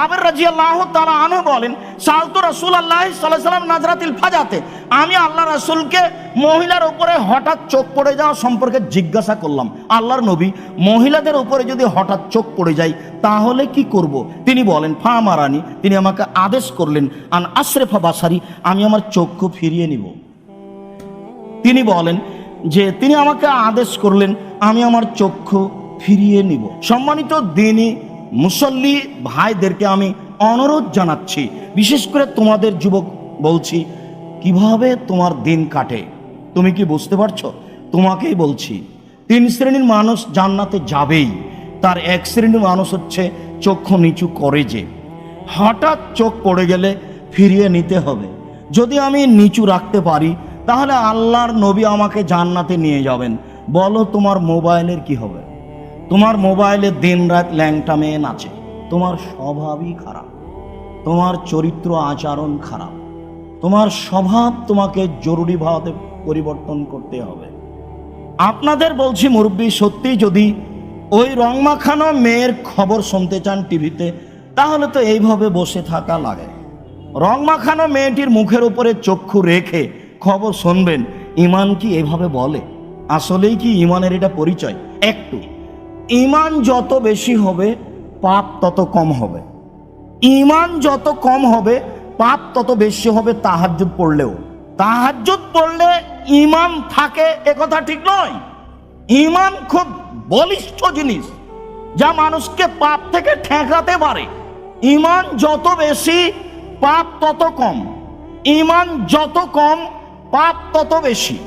জাবের রাদিয়াল্লাহু তাআলা আনহু বলেন, সালতু রাসূলুল্লাহ সাল্লাল্লাহু আলাইহি ওয়াসাল্লাম নাজরাতিল ফাজাতে, আমি আল্লাহ রাসূলকে মহিলার উপরে হঠাৎ চোখ পড়ে যাওয়া সম্পর্কে জিজ্ঞাসা করলাম, আল্লাহর নবী, মহিলাদের উপরে যদি হঠাৎ চোখ পড়ে যায় তাহলে কি করব? তিনি বলেন, ফা আমারানি, তিনি আমাকে আদেশ করলেন, আন আসরিফা বাসারি, আমি আমার চক্ষু ফিরিয়ে নিব। তিনি বলেন যে তিনি আমাকে আদেশ করলেন আমি আমার চক্ষু ফিরিয়ে নিব। সম্মানিত দ্বীনি মুসল্লি ভাইদেরকে আমি অনুরোধ জানাচ্ছি, বিশেষ করে তোমাদের যুবক বলছি, কিভাবে তোমার দিন কাটে তুমি কি বুঝতে পারছো? তোমাকেই বলছি, 3 শ্রেণীর মানুষ জান্নাতে যাবেই। তার 1 শ্রেণীর মানুষ হচ্ছে চক্ষু নিচু করে, যে হঠাৎ চোখ পড়ে গেলে ফিরিয়ে নিতে হবে। যদি আমি নিচু রাখতে পারি তাহলে আল্লাহর নবী আমাকে জান্নাতে নিয়ে যাবেন। বলো তোমার মোবাইলের কি হবে? তোমার মোবাইলে দিন রাত ল্যাংটা মেয়ে নাচে, তোমার স্বভাবই খারাপ, তোমার চরিত্র আচরণ খারাপ, তোমার স্বভাব তোমাকে জরুরিভাবে পরিবর্তন করতে হবে। আপনাদের বলছি মুরব্বী, সত্যি যদি ওই রং মাখানো মেয়ের খবর শুনতে চান টিভিতে, তাহলে তো এইভাবে বসে থাকা লাগে। রং মাখানো মেয়েটির মুখের উপরে চক্ষু রেখে খবর শুনবেন। ইমান কি এভাবে বলে? আসলেই কি ইমানের এটা পরিচয়? একটু ইমান যত বেশি হবে পাপ তত কম হবে, ইমান যত কম হবে পাপ তত বেশি হবে। তাহাজ্জুদ পড়লেও, তাহাজ্জুদ পড়লে ইমান থাকে একথা ঠিক নয়। ইমান খুব বলিষ্ঠ জিনিস, যা মানুষকে পাপ থেকে ঠেকাতে পারে। ইমান যত বেশি পাপ তত কম, ইমান যত কম পাপ তত বেশি।